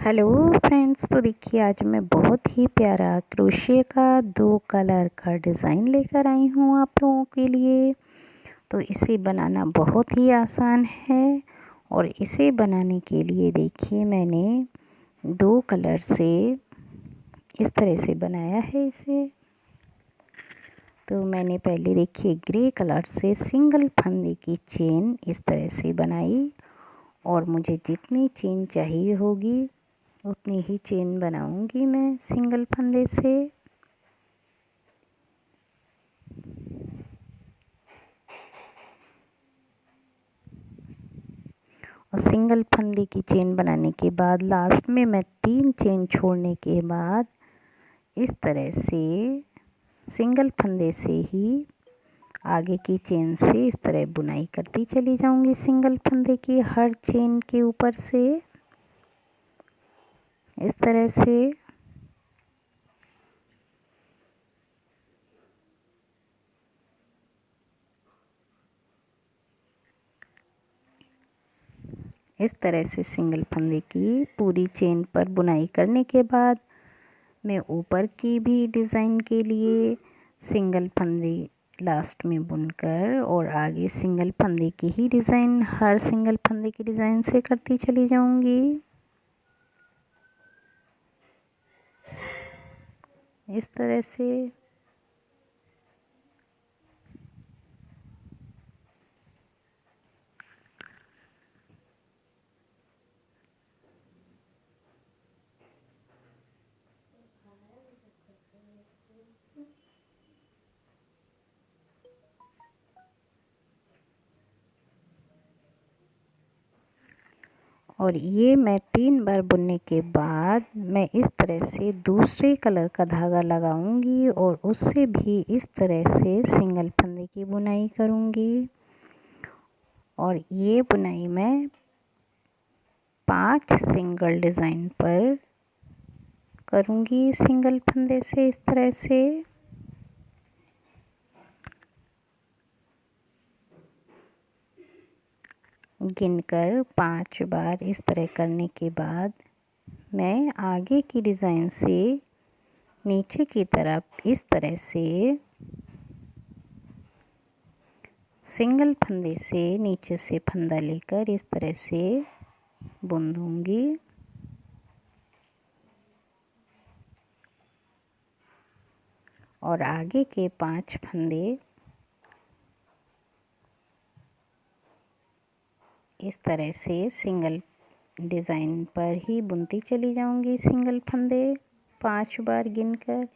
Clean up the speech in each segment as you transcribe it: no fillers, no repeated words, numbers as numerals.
Hello friends, तो देखिए आज मैं बहुत ही प्यारा क्रोशिया का 2 कलर का डिज़ाइन लेकर आई हूँ आप लोगों के लिए। तो इसे बनाना बहुत ही आसान है और इसे बनाने के लिए देखिए मैंने 2 कलर से इस तरह से बनाया है इसे। तो मैंने पहले देखिए ग्रे कलर से सिंगल फंदे की चेन इस तरह से बनाई और मुझे जितनी चेन चाहिए होगी उतनी ही चेन बनाऊंगी मैं सिंगल फंदे से। और सिंगल फंदे की चेन बनाने के बाद लास्ट में मैं 3 चेन छोड़ने के बाद इस तरह से सिंगल फंदे से ही आगे की चेन से इस तरह बुनाई करती चली जाऊंगी सिंगल फंदे की हर चेन के ऊपर से इस तरह से। इस तरह से सिंगल फंदे की पूरी चेन पर बुनाई करने के बाद मैं ऊपर की भी डिज़ाइन के लिए सिंगल फंदे लास्ट में बुनकर और आगे सिंगल फंदे की ही डिज़ाइन हर सिंगल फंदे की डिज़ाइन से करती चली जाऊंगी इस तरह से। और ये मैं 3 बार बुनने के बाद मैं इस तरह से दूसरे कलर का धागा लगाऊंगी और उससे भी इस तरह से सिंगल फंदे की बुनाई करूंगी। और ये बुनाई मैं 5 सिंगल डिज़ाइन पर करूंगी सिंगल फंदे से इस तरह से। गिनकर 5 बार इस तरह करने के बाद मैं आगे की डिज़ाइन से नीचे की तरफ इस तरह से सिंगल फंदे से नीचे से फंदा लेकर इस तरह से बुन दूंगी। और आगे के 5 फंदे इस तरह से सिंगल डिज़ाइन पर ही बुनती चली जाऊंगी सिंगल फंदे 5 बार गिनकर।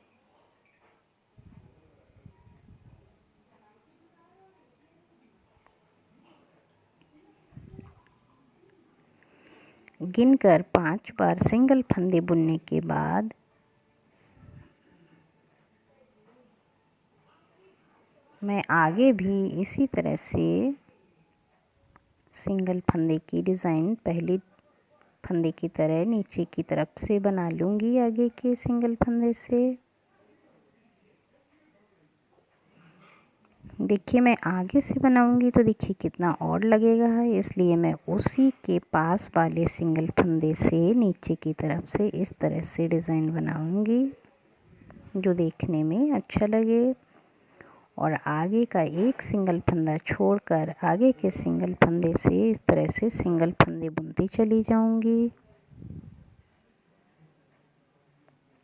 गिनकर 5 बार सिंगल फंदे बुनने के बाद मैं आगे भी इसी तरह से सिंगल फंदे की डिज़ाइन पहले फंदे की तरह नीचे की तरफ से बना लूँगी आगे के सिंगल फंदे से। देखिए मैं आगे से बनाऊँगी तो देखिए कितना और लगेगा, इसलिए मैं उसी के पास वाले सिंगल फंदे से नीचे की तरफ से इस तरह से डिज़ाइन बनाऊँगी जो देखने में अच्छा लगे। और आगे का एक सिंगल फंदा छोड़कर आगे के सिंगल फंदे से इस तरह से सिंगल फंदे बुनती चली जाऊंगी।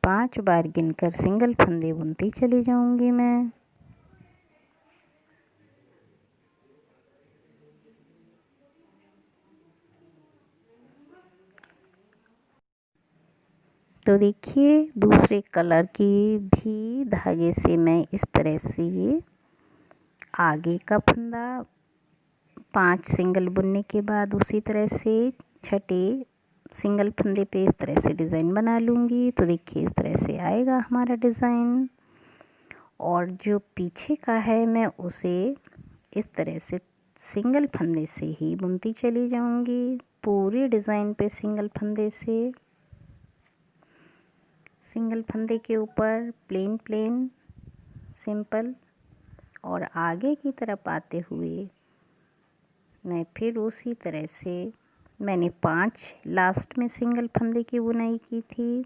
5 बार गिनकर सिंगल फंदे बुनती चली जाऊंगी मैं। तो देखिए दूसरे कलर की भी धागे से मैं इस तरह से आगे का फंदा 5 सिंगल बुनने के बाद उसी तरह से छठे सिंगल फंदे पे इस तरह से डिज़ाइन बना लूँगी। तो देखिए इस तरह से आएगा हमारा डिज़ाइन। और जो पीछे का है मैं उसे इस तरह से सिंगल फंदे से ही बुनती चली जाऊँगी पूरे डिज़ाइन पे सिंगल फंदे से। सिंगल फंदे के ऊपर प्लेन प्लेन सिंपल और आगे की तरफ आते हुए मैं फिर उसी तरह से मैंने 5 लास्ट में सिंगल फंदे की बुनाई की थी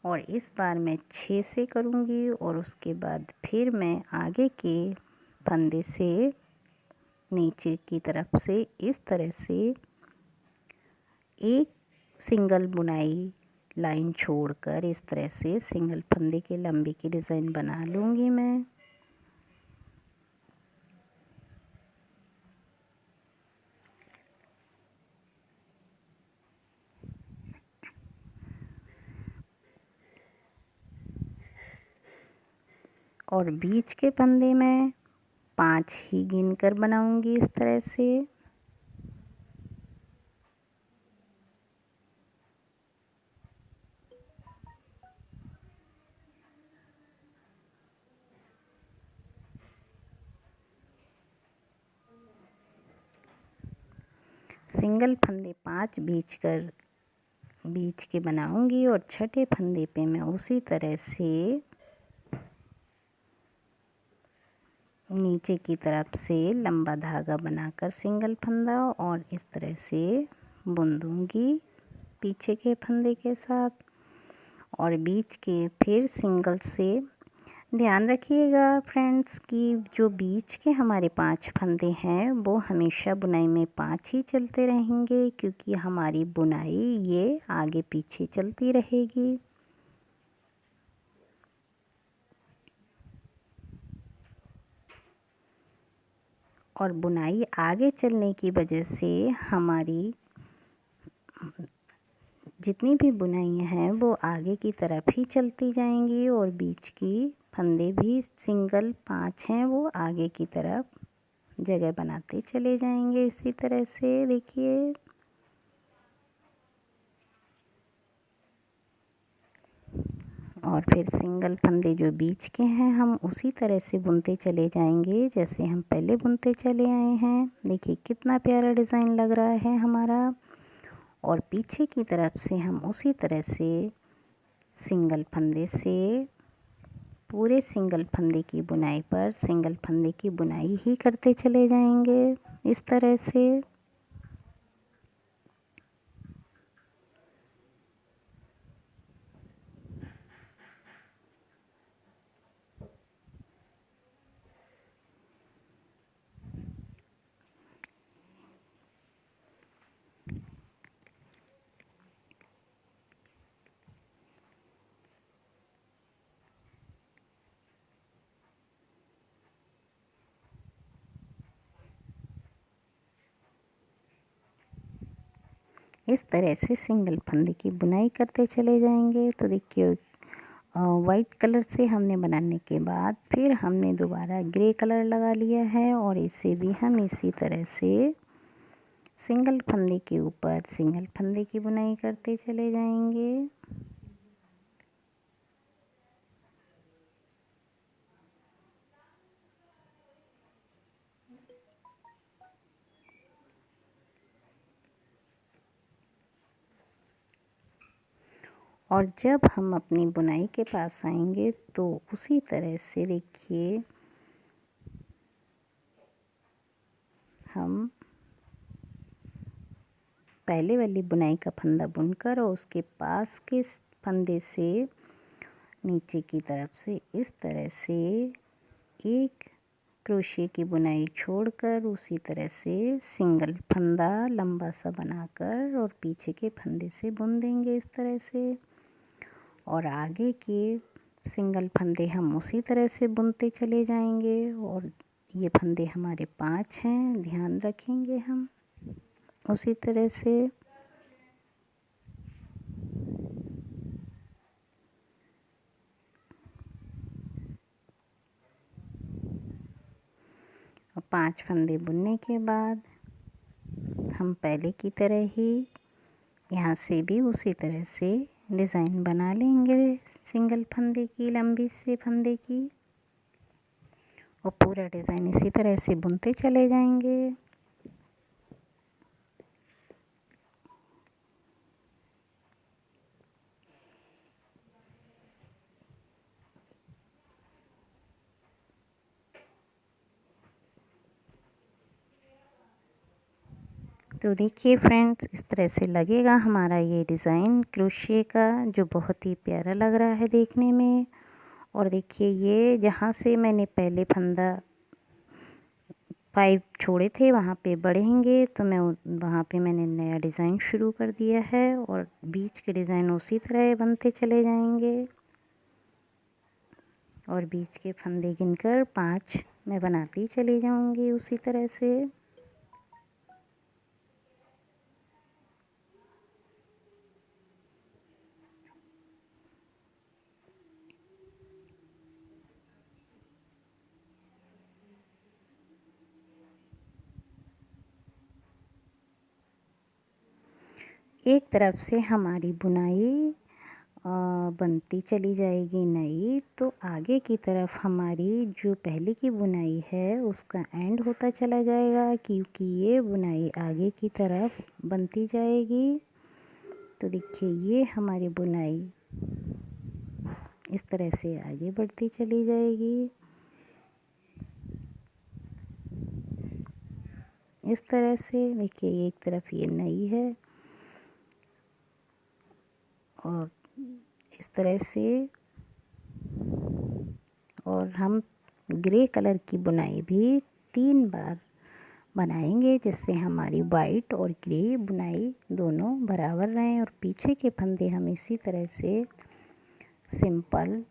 और इस बार मैं 6 से करूँगी और उसके बाद फिर मैं आगे के फंदे से नीचे की तरफ से इस तरह से एक सिंगल बुनाई लाइन छोड़कर इस तरह से सिंगल फंदे के लंबी की डिज़ाइन बना लूँगी मैं। और बीच के फंदे में 5 ही गिनकर बनाऊँगी इस तरह से। सिंगल फंदे 5 बीच के बनाऊंगी और छठे फंदे पे मैं उसी तरह से नीचे की तरफ से लंबा धागा बनाकर सिंगल फंदा और इस तरह से बुन दूंगी पीछे के फंदे के साथ। और बीच के फिर सिंगल से ध्यान रखिएगा फ्रेंड्स कि जो बीच के हमारे 5 फंदे हैं वो हमेशा बुनाई में 5 ही चलते रहेंगे, क्योंकि हमारी बुनाई ये आगे पीछे चलती रहेगी। और बुनाई आगे चलने की वजह से हमारी जितनी भी बुनाइयाँ हैं वो आगे की तरफ ही चलती जाएंगी और बीच की फंदे भी सिंगल 5 हैं वो आगे की तरफ जगह बनाते चले जाएंगे इसी तरह से। देखिए और फिर सिंगल फंदे जो बीच के हैं हम उसी तरह से बुनते चले जाएंगे जैसे हम पहले बुनते चले आए हैं। देखिए कितना प्यारा डिज़ाइन लग रहा है हमारा। और पीछे की तरफ से हम उसी तरह से सिंगल फंदे से पूरे सिंगल फंदे की बुनाई पर सिंगल फंदे की बुनाई ही करते चले जाएंगे इस तरह से। इस तरह से सिंगल फंदे की बुनाई करते चले जाएंगे। तो देखिए वाइट कलर से हमने बनाने के बाद फिर हमने दोबारा ग्रे कलर लगा लिया है और इसे भी हम इसी तरह से सिंगल फंदे के ऊपर सिंगल फंदे की बुनाई करते चले जाएंगे। और जब हम अपनी बुनाई के पास आएंगे तो उसी तरह से देखिए हम पहले वाली बुनाई का फंदा बुनकर और उसके पास के फंदे से नीचे की तरफ से इस तरह से एक क्रोशिया की बुनाई छोड़कर उसी तरह से सिंगल फंदा लंबा सा बनाकर और पीछे के फंदे से बुन देंगे इस तरह से। और आगे के सिंगल फंदे हम उसी तरह से बुनते चले जाएंगे। और ये फंदे हमारे 5 हैं, ध्यान रखेंगे हम उसी तरह से। और 5 फंदे बुनने के बाद हम पहले की तरह ही यहाँ से भी उसी तरह से डिज़ाइन बना लेंगे सिंगल फंदे की लंबी से फंदे की और पूरा डिज़ाइन इसी तरह से बुनते चले जाएंगे। तो देखिए फ्रेंड्स, इस तरह से लगेगा हमारा ये डिज़ाइन क्रोशिया का, जो बहुत ही प्यारा लग रहा है देखने में। और देखिए ये जहाँ से मैंने पहले फंदा 5 छोड़े थे वहाँ पे बढ़ेंगे, तो मैं वहाँ पे मैंने नया डिज़ाइन शुरू कर दिया है और बीच के डिज़ाइन उसी तरह बनते चले जाएंगे। और बीच के फंदे गिनकर 5 मैं बनाती चली जाऊंगी उसी तरह से। एक तरफ से हमारी बुनाई बनती चली जाएगी नई, तो आगे की तरफ हमारी जो पहले की बुनाई है उसका एंड होता चला जाएगा, क्योंकि ये बुनाई आगे की तरफ बनती जाएगी। तो देखिए ये हमारी बुनाई इस तरह से आगे बढ़ती चली जाएगी। इस तरह से देखिए एक तरफ ये नई है और इस तरह से, और हम ग्रे कलर की बुनाई भी 3 बार बनाएंगे, जिससे हमारी वाइट और ग्रे बुनाई दोनों बराबर रहें। और पीछे के फंदे हम इसी तरह से सिंपल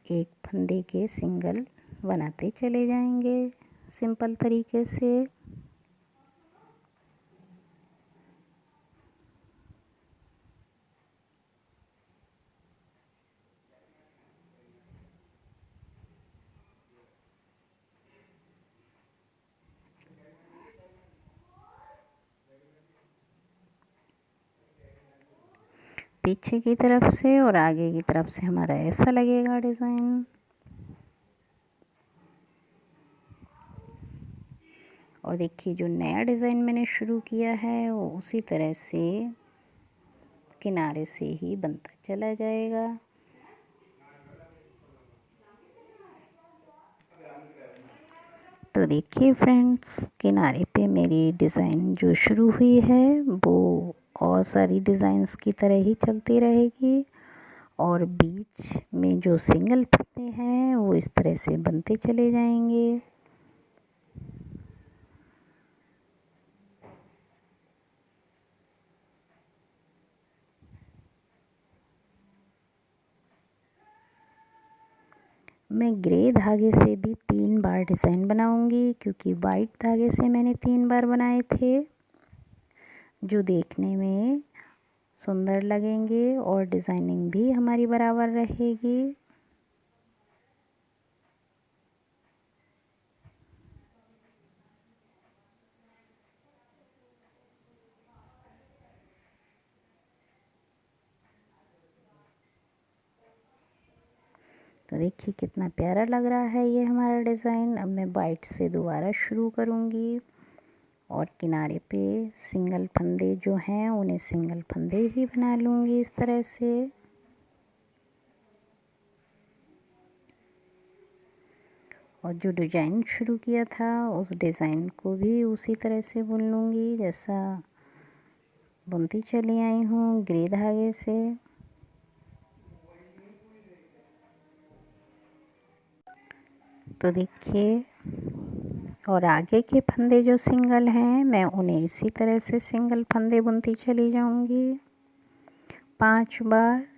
एक फंदे के सिंगल बनाते चले जाएंगे सिंपल तरीके से। पीछे की तरफ से और आगे की तरफ से हमारा ऐसा लगेगा डिज़ाइन। और देखिए जो नया डिज़ाइन मैंने शुरू किया है वो उसी तरह से किनारे से ही बनता चला जाएगा। तो देखिए फ्रेंड्स, किनारे पे मेरी डिज़ाइन जो शुरू हुई है वो और सारी डिज़ाइंस की तरह ही चलती रहेगी, और बीच में जो सिंगल फंदे हैं वो इस तरह से बनते चले जाएंगे। मैं ग्रे धागे से भी 3 बार डिज़ाइन बनाऊंगी, क्योंकि वाइट धागे से मैंने 3 बार बनाए थे, जो देखने में सुंदर लगेंगे और डिज़ाइनिंग भी हमारी बराबर रहेगी। तो देखिए कितना प्यारा लग रहा है ये हमारा डिज़ाइन। अब मैं वाइट से दोबारा शुरू करूँगी और किनारे पे सिंगल फंदे जो हैं उन्हें सिंगल फंदे ही बना लूँगी इस तरह से। और जो डिज़ाइन शुरू किया था उस डिज़ाइन को भी उसी तरह से बुन लूँगी जैसा बुनती चली आई हूँ ग्रे धागे से। तो देखिए, और आगे के फंदे जो सिंगल हैं मैं उन्हें इसी तरह से सिंगल फंदे बुनती चली जाऊंगी 5 बार।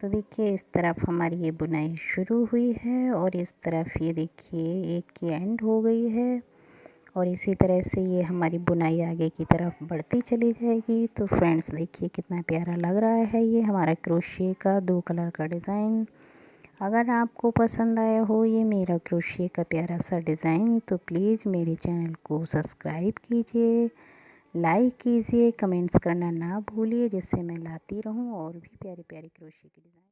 तो देखिए इस तरफ हमारी ये बुनाई शुरू हुई है और इस तरफ ये देखिए एक की एंड हो गई है, और इसी तरह से ये हमारी बुनाई आगे की तरफ बढ़ती चली जाएगी। तो फ्रेंड्स देखिए कितना प्यारा लग रहा है ये हमारा क्रोशिया का 2 कलर का डिज़ाइन। अगर आपको पसंद आया हो ये मेरा क्रोशिया का प्यारा सा डिज़ाइन, तो प्लीज़ मेरे चैनल को सब्सक्राइब कीजिए, लाइक कीजिए, कमेंट्स करना ना भूलिए, जिससे मैं लाती रहूं और भी प्यारे प्यारे क्रोशिया के डिज़ाइन।